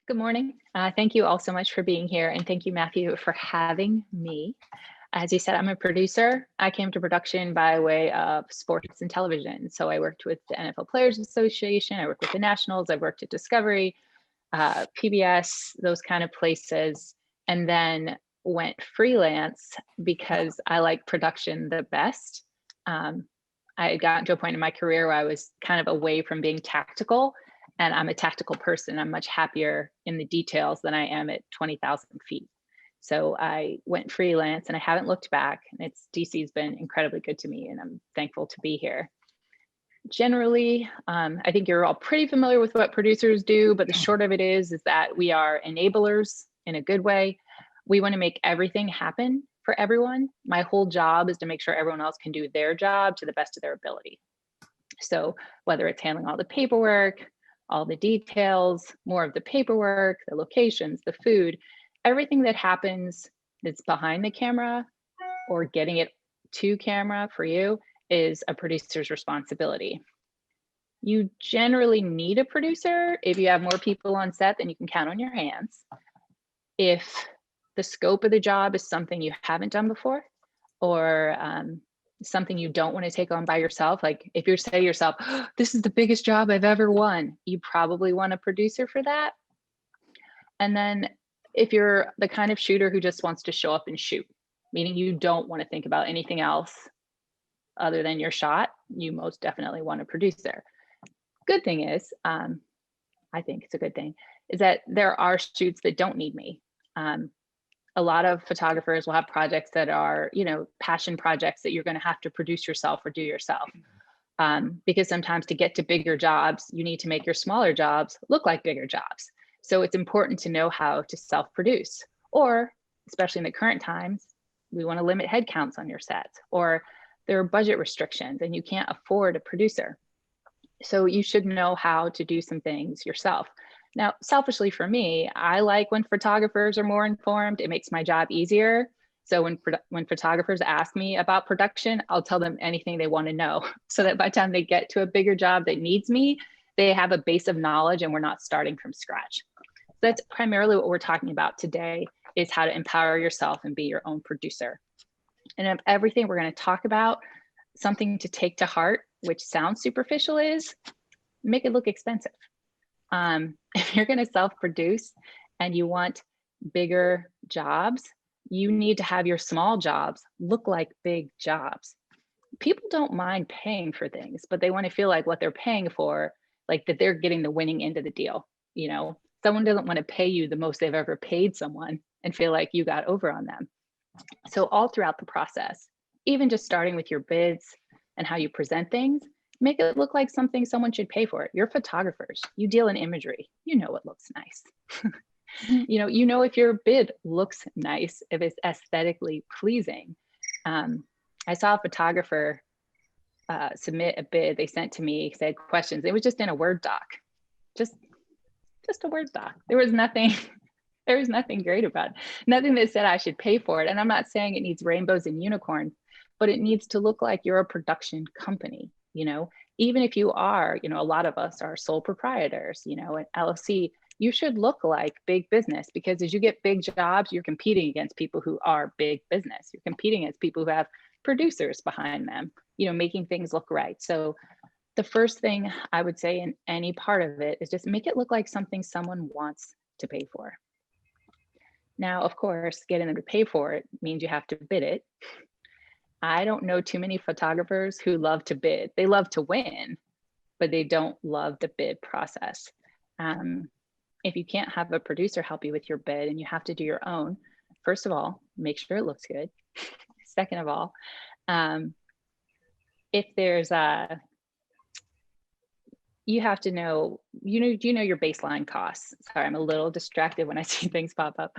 Good morning. Thank you all so much for being here. And thank you, Matthew, for having me. As you said, I'm a producer. I came to production by way of sports and television. So I worked with the NFL Players Association. I worked with the Nationals. I worked at Discovery, PBS, those kind of places. And then went freelance because I like production the best. I had gotten to a point in my career where I was kind of away from being tactical, and I'm a tactical person. I'm much happier in the details than I am at 20,000 feet. So I went freelance and I haven't looked back. And DC's been incredibly good to me, and I'm thankful to be here. Generally, I think you're all pretty familiar with what producers do, but the short of it is that we are enablers in a good way. We want to make everything happen for everyone. My whole job is to make sure everyone else can do their job to the best of their ability. So whether it's handling all the paperwork, all the details, more of the paperwork, the locations, the food, everything that happens that's behind the camera or getting it to camera for you is a producer's responsibility. You generally need a producer if you have more people on set than you can count on your hands. If the scope of the job is something you haven't done before, or something you don't want to take on by yourself. Like if you're saying to yourself, oh, this is the biggest job I've ever won, you probably want a producer for that. And then if you're the kind of shooter who just wants to show up and shoot, meaning you don't want to think about anything else other than your shot, you most definitely want a producer. Good thing is, I think it's a good thing, is that there are shoots that don't need me. A lot of photographers will have projects that are, passion projects that you're going to have to produce yourself or do yourself. Because sometimes to get to bigger jobs, you need to make your smaller jobs look like bigger jobs. So it's important to know how to self-produce, or especially in the current times, we want to limit headcounts on your sets, or there are budget restrictions and you can't afford a producer. So you should know how to do some things yourself. Now, selfishly for me, I like when photographers are more informed. It makes my job easier. So when photographers ask me about production, I'll tell them anything they want to know, so that by the time they get to a bigger job that needs me, they have a base of knowledge and we're not starting from scratch. So that's primarily what we're talking about today, is how to empower yourself and be your own producer. And of everything we're going to talk about, something to take to heart, which sounds superficial, is make it look expensive. If you're going to self-produce and you want bigger jobs, you need to have your small jobs look like big jobs. People don't mind paying for things, but they want to feel like what they're paying for, like that they're getting the winning end of the deal. Someone doesn't want to pay you the most they've ever paid someone and feel like you got over on them. So all throughout the process, even just starting with your bids and how you present things, make it look like something someone should pay for. You're photographers. You deal in imagery. You know what looks nice. You know if your bid looks nice, if it's aesthetically pleasing. I saw a photographer submit a bid they sent to me, said questions. It was just in a Word doc, just a Word doc. There was nothing great about it. Nothing that said I should pay for it. And I'm not saying it needs rainbows and unicorns, but it needs to look like you're a production company. Even if you are, a lot of us are sole proprietors, an LLC, you should look like big business, because as you get big jobs, you're competing against people who are big business. You're competing against people who have producers behind them, making things look right. So the first thing I would say in any part of it is just make it look like something someone wants to pay for. Now, of course, getting them to pay for it means you have to bid it. I don't know too many photographers who love to bid. They love to win, but they don't love the bid process. If you can't have a producer help you with your bid and you have to do your own, first of all, make sure it looks good. Second of all, if there's you have to know, do you know your baseline costs? Sorry, I'm a little distracted when I see things pop up.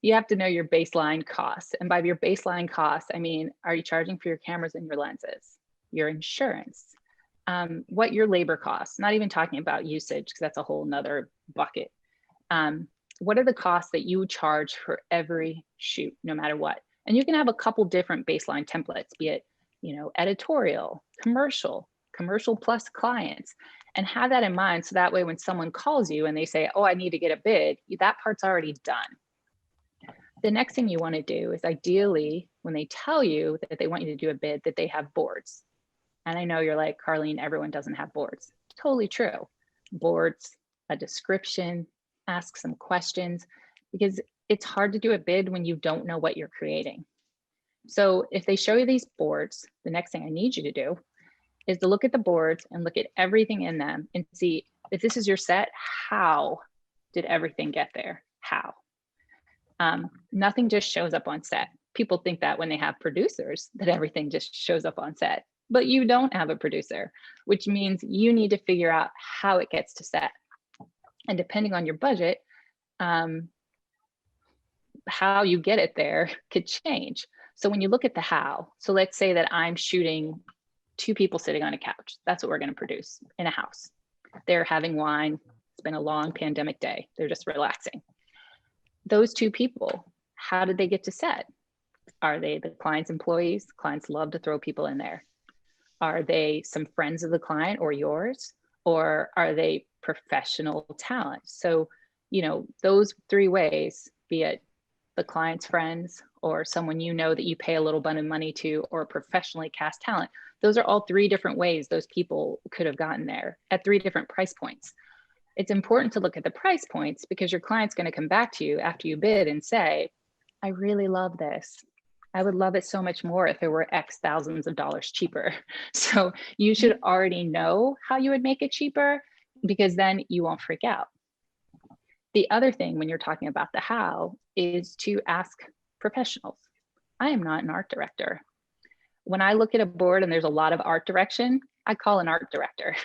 You have to know your baseline costs. And by your baseline costs, I mean, are you charging for your cameras and your lenses, your insurance, what your labor costs, not even talking about usage, because that's a whole nother bucket. What are the costs that you charge for every shoot, no matter what? And you can have a couple different baseline templates, be it, editorial, commercial, commercial plus clients, and have that in mind. So that way, when someone calls you and they say, oh, I need to get a bid, that part's already done. The next thing you want to do is ideally, when they tell you that they want you to do a bid, that they have boards. And I know you're like, Carleen, everyone doesn't have boards. Totally true. Boards, a description, ask some questions, because it's hard to do a bid when you don't know what you're creating. So if they show you these boards, the next thing I need you to do is to look at the boards and look at everything in them and see if this is your set, how did everything get there? How? Nothing just shows up on set. People think that when they have producers, that everything just shows up on set, but you don't have a producer, which means you need to figure out how it gets to set. And depending on your budget, how you get it there could change. So when you look at the how, so let's say that I'm shooting 2 people sitting on a couch. That's what we're going to produce in a house. They're having wine. It's been a long pandemic day. They're just relaxing. Those 2 people, how did they get to set? Are they the client's employees? Clients love to throw people in there. Are they some friends of the client or yours? Or are they professional talent? So, you know, those 3 ways, be it the client's friends or someone you know that you pay a little bit of money to, or professionally cast talent, those are all 3 different ways those people could have gotten there at 3 different price points. It's important to look at the price points because your client's going to come back to you after you bid and say, I really love this. I would love it so much more if it were X thousands of dollars cheaper. So you should already know how you would make it cheaper, because then you won't freak out. The other thing when you're talking about the how is to ask professionals. I am not an art director. When I look at a board and there's a lot of art direction, I call an art director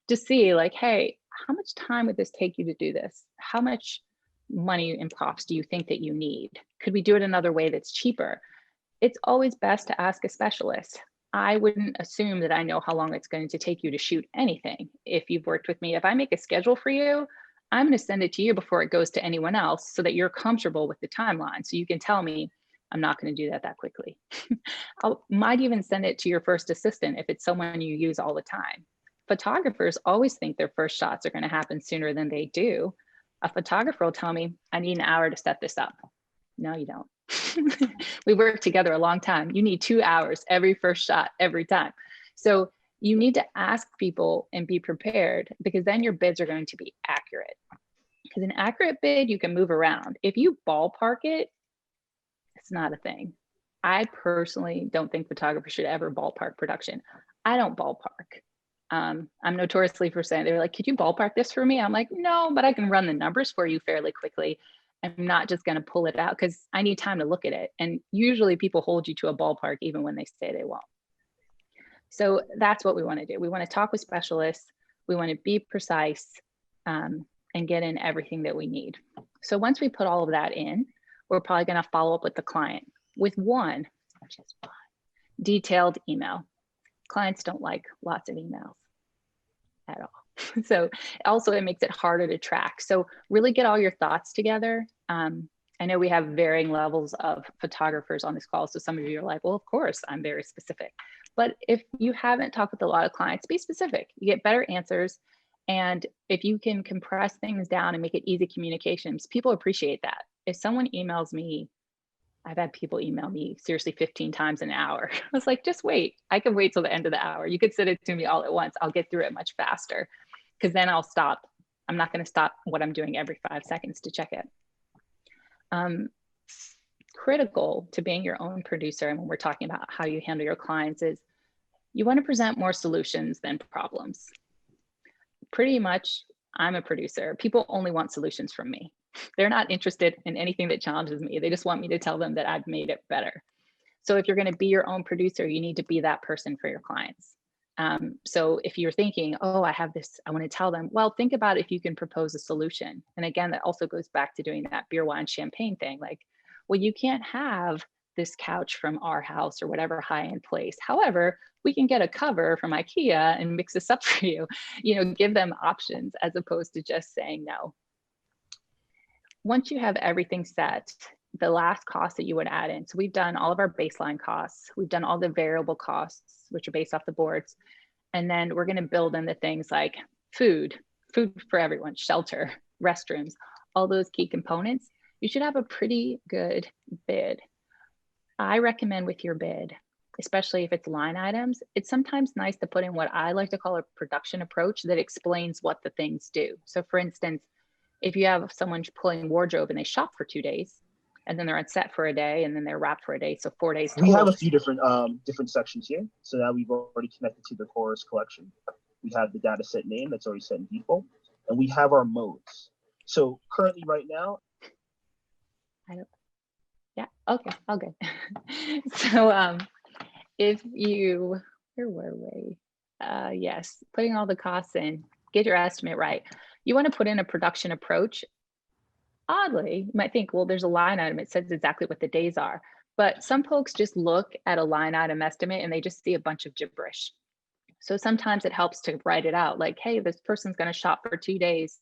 to see like, hey, how much time would this take you to do this? How much money and props do you think that you need? Could we do it another way that's cheaper? It's always best to ask a specialist. I wouldn't assume that I know how long it's going to take you to shoot anything. If you've worked with me, if I make a schedule for you, I'm going to send it to you before it goes to anyone else so that you're comfortable with the timeline. So you can tell me, I'm not going to do that quickly. I might even send it to your first assistant if it's someone you use all the time. Photographers always think their first shots are going to happen sooner than they do. A photographer will tell me, I need an hour to set this up. No, you don't. We worked together a long time. You need 2 hours every first shot, every time. So you need to ask people and be prepared, because then your bids are going to be accurate. Because an accurate bid, you can move around. If you ballpark it, it's not a thing. I personally don't think photographers should ever ballpark production. I don't ballpark. I'm notoriously for saying, they're like, could you ballpark this for me? I'm like, no, but I can run the numbers for you fairly quickly. I'm not just going to pull it out because I need time to look at it. And usually people hold you to a ballpark even when they say they won't. So that's what we want to do. We want to talk with specialists. We want to be precise and get in everything that we need. So once we put all of that in, we're probably going to follow up with the client with just one detailed email. Clients don't like lots of emails at all. So also it makes it harder to track. So really get all your thoughts together. I know we have varying levels of photographers on this call. So some of you are like, well, of course, I'm very specific. But if you haven't talked with a lot of clients, be specific. You get better answers. And if you can compress things down and make it easy communications, people appreciate that. If someone emails me, I've had people email me seriously 15 times an hour. I was like, just wait. I can wait till the end of the hour. You could send it to me all at once. I'll get through it much faster, because then I'll stop. I'm not going to stop what I'm doing every 5 seconds to check it. Critical to being your own producer, and when we're talking about how you handle your clients, is you want to present more solutions than problems. Pretty much, I'm a producer. People only want solutions from me. They're not interested in anything that challenges me. They just want me to tell them that I've made it better. So if you're going to be your own producer, you need to be that person for your clients. So if you're thinking, oh, I have this, I want to tell them, well, think about if you can propose a solution. And again, that also goes back to doing that beer, wine, champagne thing. Like, well, you can't have this couch from our house or whatever high-end place. However, we can get a cover from IKEA and mix this up for you. You know, give them options as opposed to just saying no. Once you have everything set, the last cost that you would add in. So we've done all of our baseline costs. We've done all the variable costs, which are based off the boards. And then we're going to build in the things like food for everyone, shelter, restrooms, all those key components. You should have a pretty good bid. I recommend with your bid, especially if it's line items, it's sometimes nice to put in what I like to call a production approach that explains what the things do. So for instance, if you have someone pulling wardrobe and they shop for 2 days, and then they're on set for a day, and then they're wrapped for a day, so 4 days total. We have a few different sections here. So now we've already connected to the chorus collection. We have the data set name that's already set in default, and we have our modes. So currently right now, yeah, okay, all good. So if you, where were we? Yes, putting all the costs in, get your estimate right. You want to put in a production approach. Oddly, you might think, well, there's a line item, it says exactly what the days are. But some folks just look at a line item estimate and they just see a bunch of gibberish. So sometimes it helps to write it out like, hey, this person's going to shop for 2 days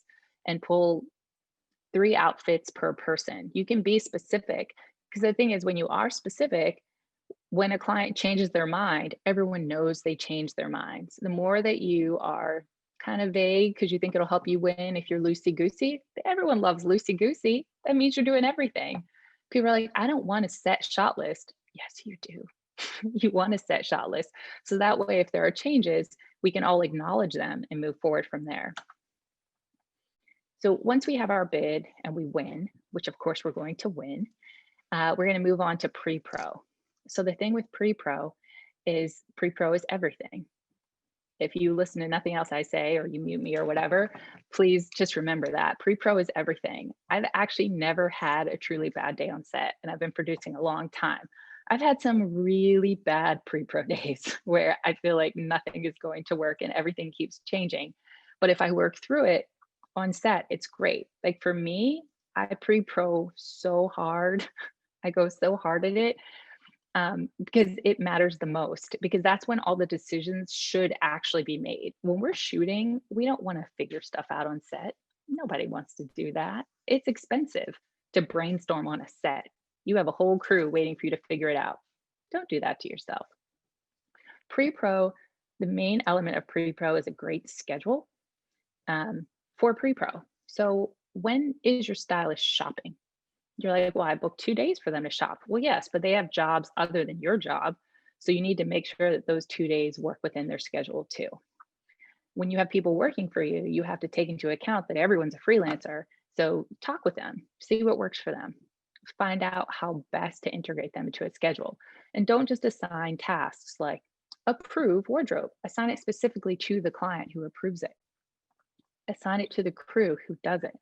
and pull 3 outfits per person. You can be specific, because the thing is, when you are specific, when a client changes their mind, everyone knows they changed their minds. The more that you are kind of vague because you think it'll help you win if you're loosey-goosey, everyone loves loosey-goosey. That means you're doing everything. People are like, I don't want a set shot list. Yes, you do. You want a set shot list. So that way, if there are changes, we can all acknowledge them and move forward from there. So once we have our bid and we win, which of course we're going to win, we're going to move on to pre-pro. So the thing with pre-pro is everything. If you listen to nothing else I say, or you mute me or whatever, please just remember that pre-pro is everything. I've actually never had a truly bad day on set, and I've been producing a long time. I've had some really bad pre-pro days where I feel like nothing is going to work and everything keeps changing. But if I work through it on set, it's great. Like for me, I pre-pro so hard. I go so hard at it. Because it matters the most, because that's when all the decisions should actually be made. When we're shooting, we don't want to figure stuff out on set. Nobody wants to do that. It's expensive to brainstorm on a set. You have a whole crew waiting for you to figure it out. Don't do that to yourself. Pre-pro, the main element of pre-pro is a great schedule for pre-pro. So when is your stylist shopping? You're like, well, I booked 2 days for them to shop. Well, yes, but they have jobs other than your job. So you need to make sure that those 2 days work within their schedule too. When you have people working for you, you have to take into account that everyone's a freelancer. So talk with them, see what works for them, find out how best to integrate them into a schedule. And don't just assign tasks like approve wardrobe, assign it specifically to the client who approves it. Assign it to the crew who does it.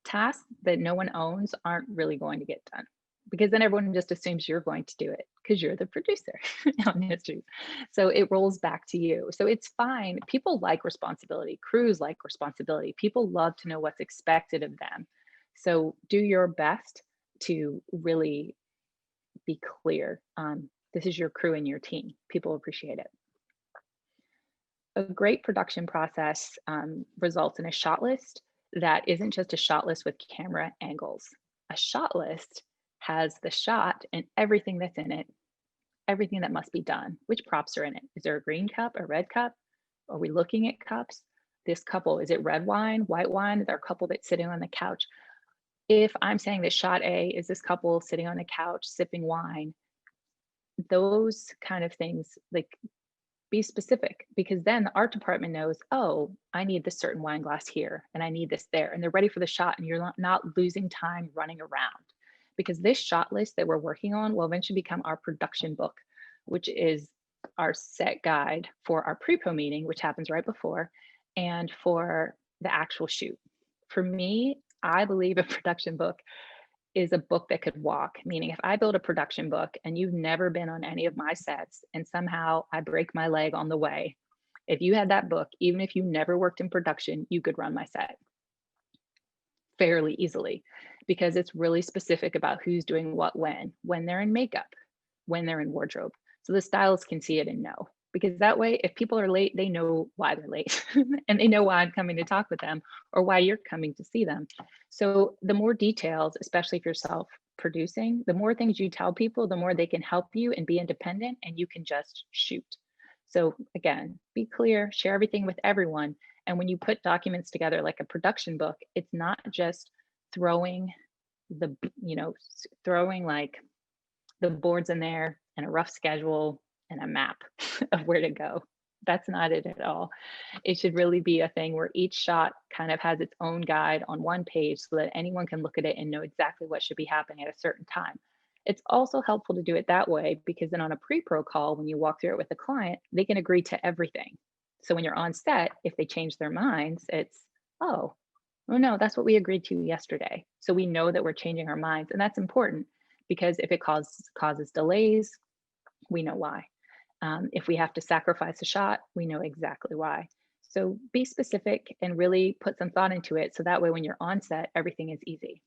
Tasks that no one owns aren't really going to get done, because then everyone just assumes you're going to do it because you're the producer on history. So it rolls back to you. So it's fine. People like responsibility. Crews like responsibility. People love to know what's expected of them. So do your best to really be clear. This is your crew and your team. People appreciate it. A great production process results in a shot list that isn't just a shot list with camera angles. A shot list has the shot and everything that's in it, everything that must be done. Which props are in it? Is there a green cup, a red cup? Are we looking at cups? This couple, is it red wine, white wine? Is there a couple that's sitting on the couch? If I'm saying that shot A is this couple sitting on the couch sipping wine, those kind of things, like, be specific, because then the art department knows, oh, I need this certain wine glass here and I need this there, and they're ready for the shot, and you're not losing time running around. Because this shot list that we're working on will eventually become our production book, which is our set guide for our pre-pro meeting, which happens right before, and for the actual shoot. For me, I believe a production book is a book that could walk, meaning if I build a production book and you've never been on any of my sets and somehow I break my leg on the way, if you had that book, even if you never worked in production, you could run my set fairly easily, because it's really specific about who's doing what when they're in makeup, when they're in wardrobe. So the stylists can see it and know, because that way, if people are late, they know why they're late and they know why I'm coming to talk with them or why you're coming to see them. So the more details, especially if you're self-producing, the more things you tell people, the more they can help you and be independent, and you can just shoot. So again, be clear, share everything with everyone. And when you put documents together like a production book, it's not just throwing throwing like the boards in there and a rough schedule and a map of where to go. That's not it at all. It should really be a thing where each shot kind of has its own guide on one page so that anyone can look at it and know exactly what should be happening at a certain time. It's also helpful to do it that way because then on a pre-pro call, when you walk through it with the client, they can agree to everything. So when you're on set, if they change their minds, it's, oh no, that's what we agreed to yesterday. So we know that we're changing our minds. And that's important because if it causes delays, we know why. If we have to sacrifice a shot, we know exactly why. So be specific and really put some thought into it. So that way, when you're on set, everything is easy.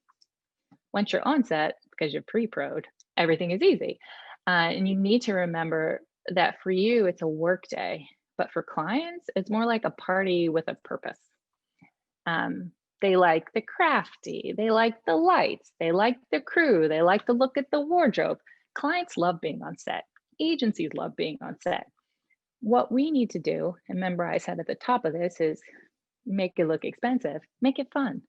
Once you're on set, because you're pre-pro'd, everything is easy. And you need to remember that for you, it's a work day, but for clients, it's more like a party with a purpose. They like the crafty, they like the lights, they like the crew, they like to look at the wardrobe. Clients love being on set. Agencies love being on set. What we need to do, and remember I said at the top of this, is make it look expensive, make it fun.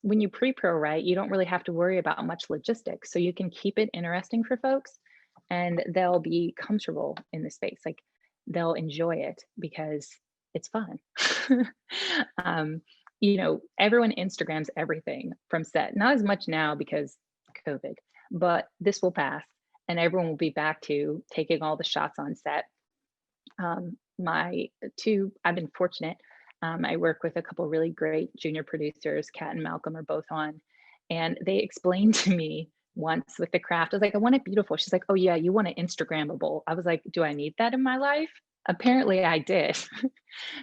When you pre-pro, right, you don't really have to worry about much logistics. So you can keep it interesting for folks and they'll be comfortable in the space. Like they'll enjoy it because it's fun. Everyone Instagrams everything from set, not as much now because COVID, but this will pass and everyone will be back to taking all the shots on set. I've been fortunate. I work with a couple really great junior producers. Kat and Malcolm are both on, and they explained to me once with the craft. I was like, I want it beautiful. She's like, oh yeah, you want it Instagrammable. I was like, do I need that in my life? Apparently I did.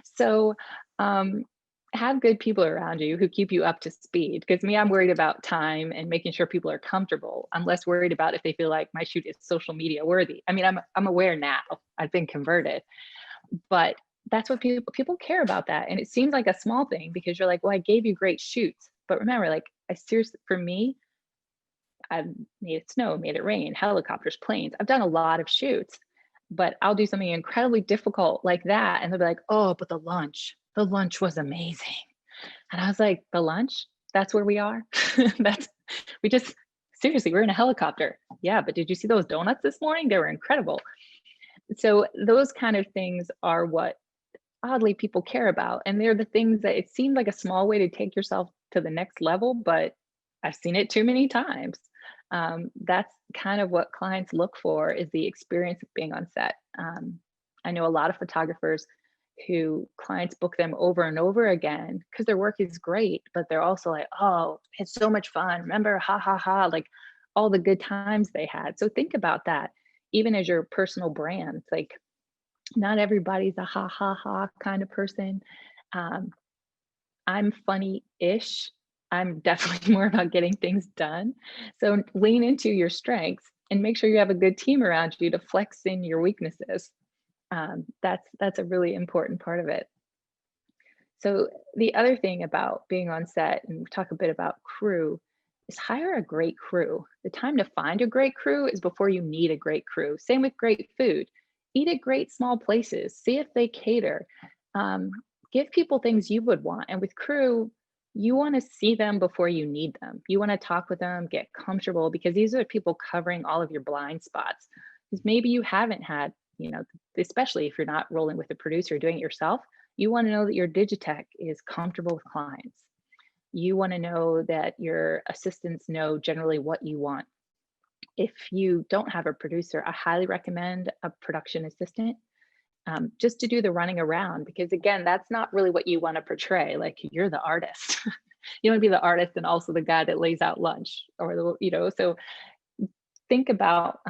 So have good people around you who keep you up to speed. Because me, I'm worried about time and making sure people are comfortable. I'm less worried about if they feel like my shoot is social media worthy. I mean, I'm aware now. I've been converted, but that's what people care about that. And it seems like a small thing because you're like, well, I gave you great shoots. But remember, like for me, I've made it snow, made it rain, helicopters, planes. I've done a lot of shoots, but I'll do something incredibly difficult like that. And they'll be like, oh, but the lunch was amazing. And I was like, the lunch, that's where we are. Seriously, we're in a helicopter. Yeah. But did you see those donuts this morning? They were incredible. So those kind of things are what oddly people care about. And they're the things that it seemed like a small way to take yourself to the next level, but I've seen it too many times. That's kind of what clients look for is the experience of being on set. I know a lot of photographers who clients book them over and over again because their work is great, but they're also like, oh, it's so much fun. Remember, ha, ha, ha, like all the good times they had. So think about that, even as your personal brand. It's like, not everybody's a ha, ha, ha kind of person. I'm funny-ish. I'm definitely more about getting things done. So lean into your strengths and make sure you have a good team around you to flex in your weaknesses. That's a really important part of it. So the other thing about being on set, and we talk a bit about crew, is hire a great crew. The time to find a great crew is before you need a great crew. Same with great food. Eat at great small places. See if they cater. Give people things you would want. And with crew, you want to see them before you need them. You want to talk with them, get comfortable, because these are people covering all of your blind spots. Because maybe you haven't had, especially if you're not rolling with a producer, doing it yourself, you want to know that your Digitech is comfortable with clients. You want to know that your assistants know generally what you want. If you don't have a producer, I highly recommend a production assistant just to do the running around, because again, that's not really what you want to portray. Like you're the artist. You want to be the artist and also the guy that lays out lunch or so think about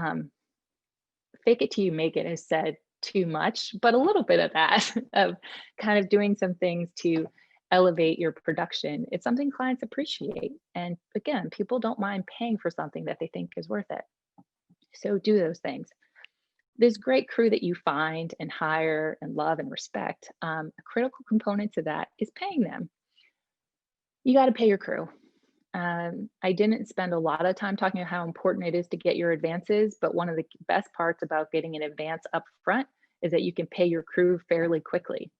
fake it till you make it is said too much, but a little bit of that of kind of doing some things to elevate your production. It's something clients appreciate. And again, people don't mind paying for something that they think is worth it. So do those things. This great crew that you find and hire and love and respect, a critical component to that is paying them. You got to pay your crew. I didn't spend a lot of time talking about how important it is to get your advances, but one of the best parts about getting an advance up front is that you can pay your crew fairly quickly.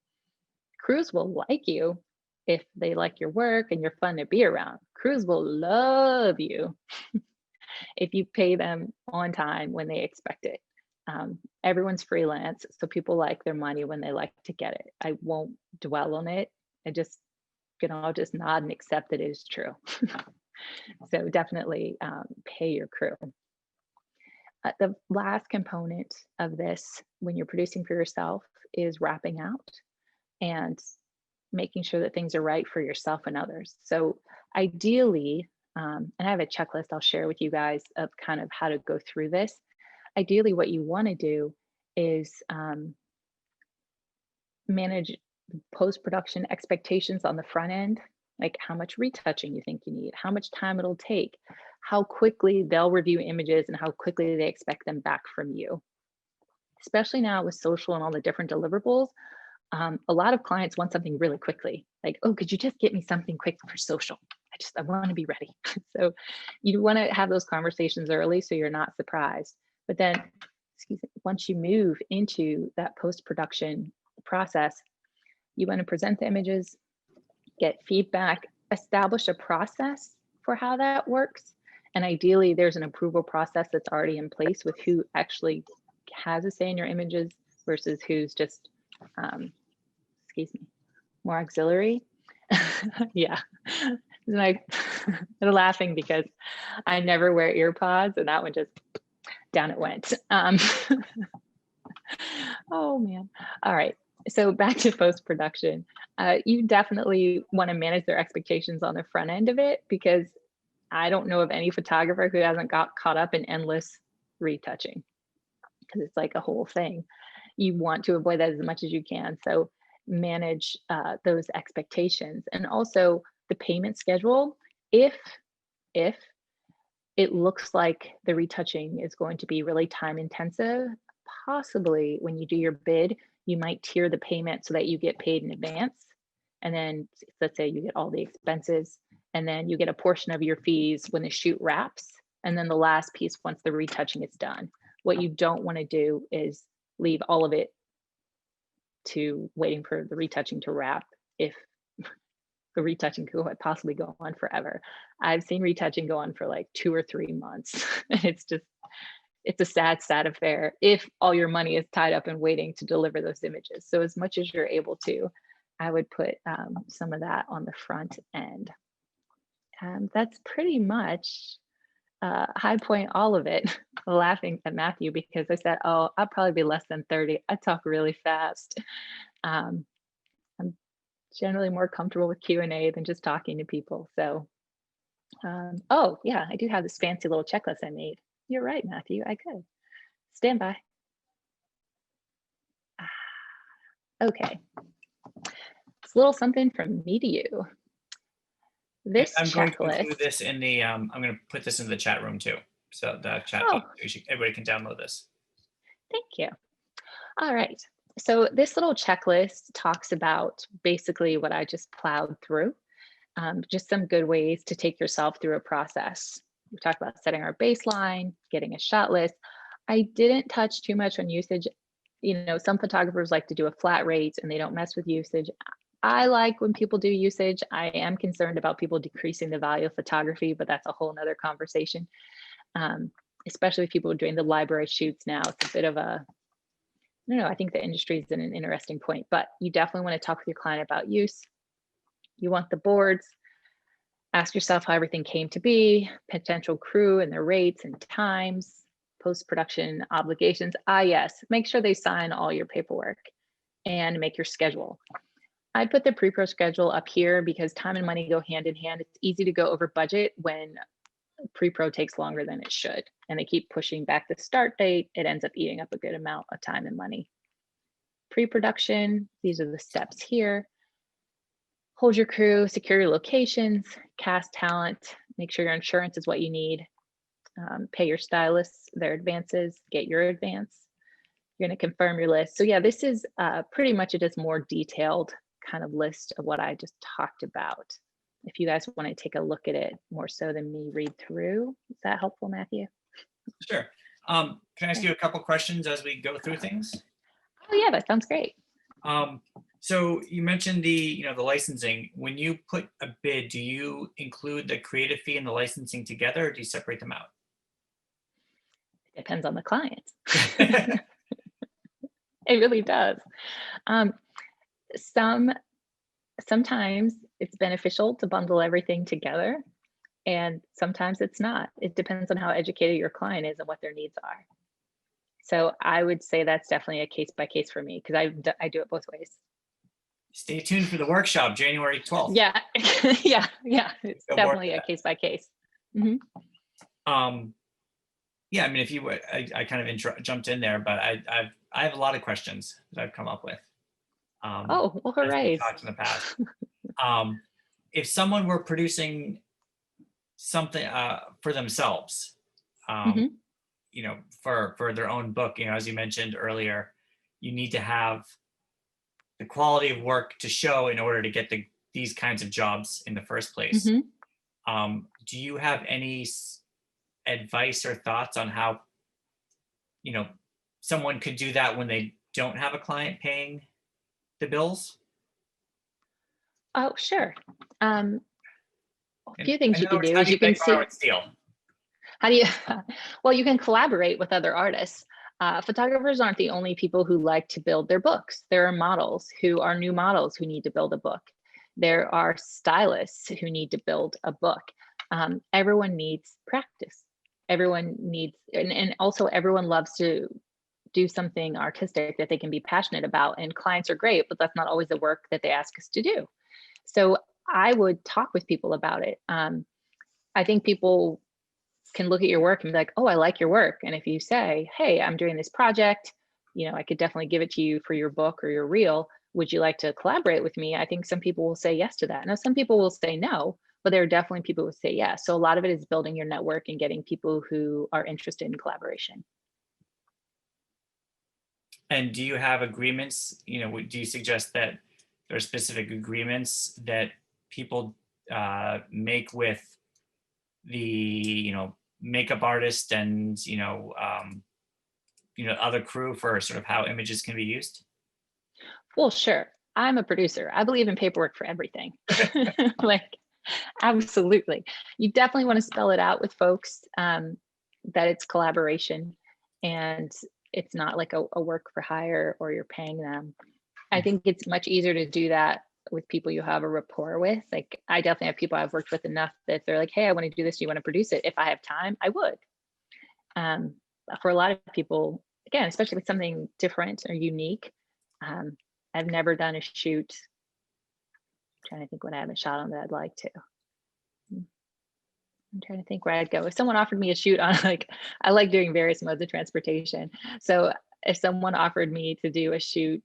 Crews will like you if they like your work and you're fun to be around. Crews will love you if you pay them on time when they expect it. Everyone's freelance, so people like their money when they like to get it. I won't dwell on it. I'll just nod and accept that it is true. So definitely pay your crew. The last component of this, when you're producing for yourself, is wrapping out and making sure that things are right for yourself and others. So ideally, and I have a checklist I'll share with you guys of kind of how to go through this. Ideally, what you want to do is manage post-production expectations on the front end, like how much retouching you think you need, how much time it'll take, how quickly they'll review images, and how quickly they expect them back from you. Especially now with social and all the different deliverables, a lot of clients want something really quickly. Like, oh, could you just get me something quick for social? I want to be ready. So you want to have those conversations early so you're not surprised. But then, excuse me, once you move into that post-production process, you want to present the images, get feedback, establish a process for how that works. And ideally, there's an approval process that's already in place with who actually has a say in your images versus who's just, excuse me, more auxiliary. Yeah. Like, they're laughing because I never wear ear pods, and that one just down it went. Oh man. All right. So back to post-production. You definitely want to manage their expectations on the front end of it, because I don't know of any photographer who hasn't got caught up in endless retouching, because it's like a whole thing. You want to avoid that as much as you can. So manage those expectations, and also the payment schedule. If it looks like the retouching is going to be really time intensive, possibly when you do your bid, you might tier the payment so that you get paid in advance. And then let's say you get all the expenses, and then you get a portion of your fees when the shoot wraps. And then the last piece once the retouching is done. What you don't want to do is leave all of it to waiting for the retouching to wrap, if the retouching could possibly go on forever. I've seen retouching go on for like 2 or 3 months. And it's a sad, sad affair if all your money is tied up in waiting to deliver those images. So as much as you're able to, I would put some of that on the front end. That's pretty much high point all of it. Laughing at Matthew because I said, oh, I'll probably be less than 30. I talk really fast. I'm generally more comfortable with Q&A than just talking to people. So, oh yeah, I do have this fancy little checklist I made. You're right, Matthew, I could. Stand by. Okay. It's a little something from me to you. This I'm going to checklist. include this in the, I'm going to put this in the chat room too. So the chat, everybody can download this. Thank you. All right. So this little checklist talks about basically what I just plowed through, just some good ways to take yourself through a process. We talked about setting our baseline, getting a shot list. I didn't touch too much on usage. You know, some photographers like to do a flat rate and they don't mess with usage. I like when people do usage. I am concerned about people decreasing the value of photography, but that's a whole nother conversation. Especially if people are doing the library shoots now, it's a bit of a, I don't know, I think the industry is in an interesting point, but you definitely want to talk with your client about use. You want the boards. Ask yourself how everything came to be, potential crew and their rates and times, post-production obligations. Yes, make sure they sign all your paperwork and make your schedule. I put the pre-pro schedule up here because time and money go hand in hand. It's easy to go over budget when pre-pro takes longer than it should, and they keep pushing back the start date. It ends up eating up a good amount of time and money. Pre-production, these are the steps here. Hold your crew, secure your locations, cast talent, make sure your insurance is what you need, pay your stylists their advances, get your advance. You're going to confirm your list. So yeah, this is pretty much just more detailed kind of list of what I just talked about. If you guys want to take a look at it more so than me read through, is that helpful, Matthew? Sure. Can I ask you a couple questions as we go through things? yeah, that sounds great. So you mentioned the licensing. When you put a bid, do you include the creative fee and the licensing together, or do you separate them out? Depends on the client. It really does. Um, sometimes it's beneficial to bundle everything together, and sometimes it's not. It depends on how educated your client is and what their needs are. So I would say that's definitely a case by case for me, because I do it both ways. Stay tuned for the workshop, January 12th. Yeah, yeah. It's Go more definitely to a case by case. Mhm. Yeah, I mean, if you would, I kind of jumped in there, but I have a lot of questions that I've come up with. Oh, well, As we hooray. talked in the past. If someone were producing something for themselves, Mhm. for their own book, as you mentioned earlier, you need to have the quality of work to show in order to get these kinds of jobs in the first place. Mhm. Do you have any advice or thoughts on how someone could do that when they don't have a client paying the bills? Oh, sure. A And few things in you other can words, do how is do you you can make see borrow and steal? how do you well, you can collaborate with other artists. Photographers aren't the only people who like to build their books. There are models who are new models who need to build a book. There are stylists who need to build a book. Everyone needs practice. Everyone needs, and also everyone loves to do something artistic that they can be passionate about. And clients are great, but that's not always the work that they ask us to do. So I would talk with people about it. I think people can look at your work and be like, oh, I like your work. And if you say, hey, I'm doing this project, I could definitely give it to you for your book or your reel. Would you like to collaborate with me? I think some people will say yes to that. Now, some people will say no, but there are definitely people who say yes. So a lot of it is building your network and getting people who are interested in collaboration. And do you have agreements? Do you suggest that there are specific agreements that people make with the makeup artist and other crew for sort of how images can be used? Well, sure. I'm a producer. I believe in paperwork for everything. Like, absolutely. You definitely want to spell it out with folks, that it's collaboration and it's not like a work for hire or you're paying them. I think it's much easier to do that with people you have a rapport with. Like, I definitely have people I've worked with enough that they're like, hey, I want to do this. Do you want to produce it? If I have time, I would. For a lot of people, again, especially with something different or unique, I've never done a shoot. I'm trying to think what I haven't shot on that I'd like to. I'm trying to think where I'd go. If someone offered me a shoot on, like, I like doing various modes of transportation. So if someone offered me to do a shoot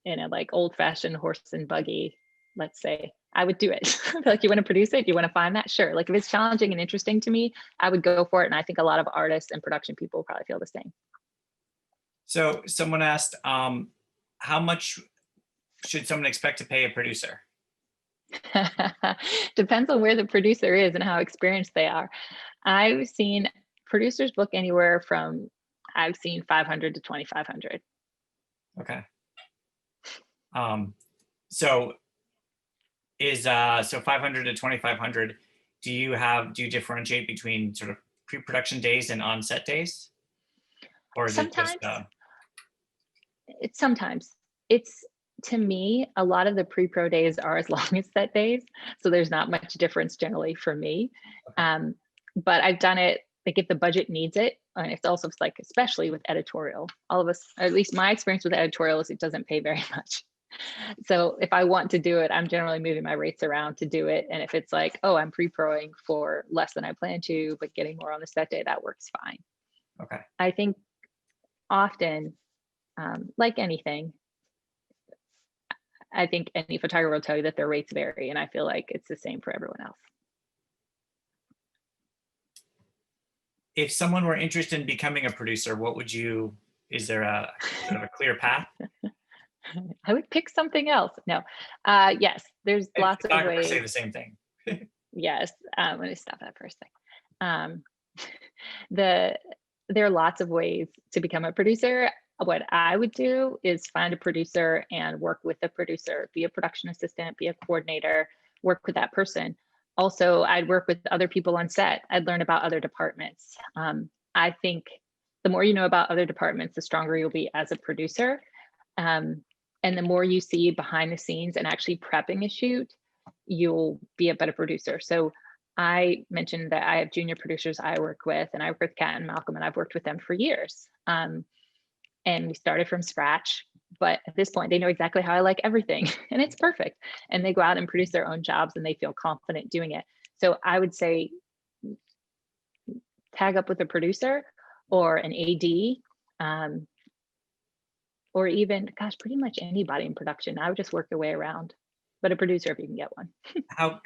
in a like old fashioned horse and buggy, let's say, I would do it. Like, you want to produce it? You want to find that? Sure. Like, if it's challenging and interesting to me, I would go for it. And I think a lot of artists and production people probably feel the same. So someone asked, how much should someone expect to pay a producer? Depends on where the producer is and how experienced they are. I've seen producers book anywhere from, I've seen 500 to 2,500. Okay. So is so 500 to 2,500. Do you differentiate between sort of pre-production days and on-set days, or is it just? Sometimes it's, to me, a lot of the pre-pro days are as long as set days, so there's not much difference generally for me. Okay. But I've done it like if the budget needs it, and it's also like, especially with editorial, all of us, or at least my experience with editorial is it doesn't pay very much. So if I want to do it, I'm generally moving my rates around to do it. And if it's like, oh, I'm pre-proing for less than I plan to, but getting more on the set day, that works fine. Okay. I think often, like anything, I think any photographer will tell you that their rates vary, and I feel like it's the same for everyone else. If someone were interested in becoming a producer, is there a sort of a clear path? I would pick something else. No, yes, there's And lots of photographers ways. say the same thing. Yes, let me stop that for a second. There are lots of ways to become a producer. what I would do is find a producer and work with the producer, be a production assistant, be a coordinator, work with that person. Also, I'd work with other people on set. I'd learn about other departments. I think the more you know about other departments, the stronger you'll be as a producer. And the more you see behind the scenes and actually prepping a shoot, you'll be a better producer. So I mentioned that I have junior producers I work with, and I work with Kat and Malcolm, and I've worked with them for years. And we started from scratch, but at this point they know exactly how I like everything and it's perfect. And they go out and produce their own jobs and they feel confident doing it. So I would say tag up with a producer or an AD, or even, gosh, pretty much anybody in production. I would just work your way around, but a producer if you can get one. How,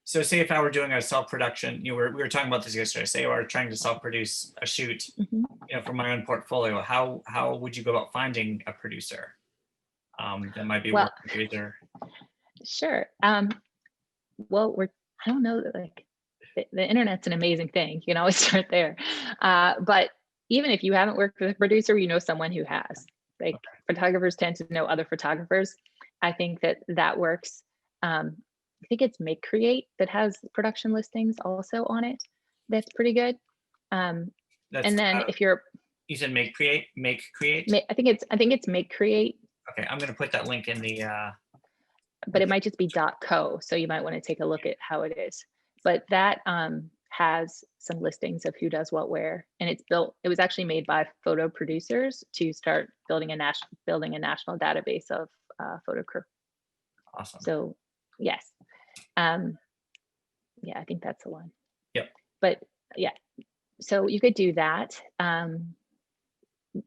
so say if I were doing a self-production, we were talking about this yesterday, say I were trying to self-produce a shoot, for my own portfolio, how would you go about finding a producer that might be working with you? Sure. Well, I don't know, like the internet's an amazing thing. You can always start there. But even if you haven't worked with a producer, you know someone who has. Like photographers tend to know other photographers. I think that works. I think it's Make Create that has production listings also on it. That's pretty good. And then if you're, you said Make Create. I think it's Make Create. Okay, I'm going to put that link in the. But it might just be .co, so you might want to take a look at how it is. But that has some listings of who does what where, and it's built. It was actually made by photo producers to start building a national database of photo crew. Awesome. So yes, yeah, I think that's the one. Yep. But yeah, so you could do that.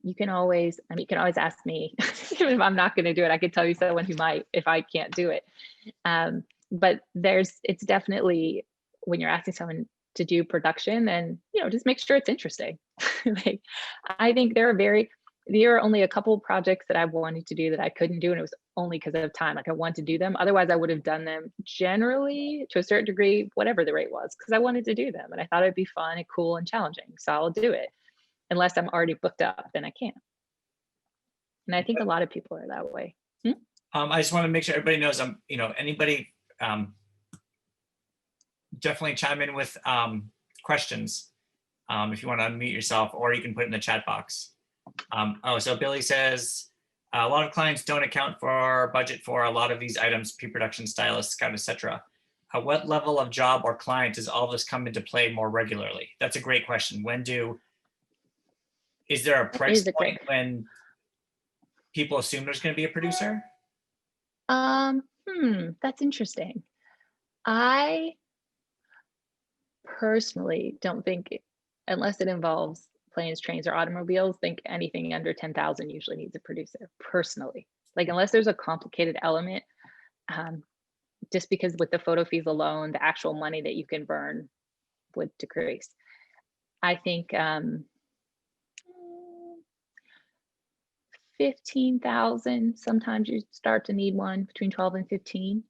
You can always ask me. Even if I'm not going to do it, I could tell you someone who might if I can't do it. But it's definitely, when you're asking someone to do production, and just make sure it's interesting. Like, I think there are only a couple of projects that I wanted to do that I couldn't do, and it was only because of time. Like, I wanted to do them, otherwise I would have done them generally to a certain degree, whatever the rate was, because I wanted to do them and I thought it'd be fun and cool and challenging. So I'll do it. Unless I'm already booked up, then I can't. And I think a lot of people are that way. I just want to make sure everybody knows anybody definitely chime in with questions if you want to unmute yourself, or you can put it in the chat box. So Billy says, a lot of clients don't account for budget for a lot of these items, pre-production, stylist, scout, etc. What level of job or client does all this come into play more regularly? That's a great question. Is there a price point when people assume there's going to be a producer? That's interesting. I personally don't think, unless it involves planes, trains, or automobiles, think anything under 10,000 usually needs a producer. Personally, like, unless there's a complicated element, just because with the photo fees alone, the actual money that you can burn would decrease. I think 15,000, sometimes you start to need one, between 12 and 15.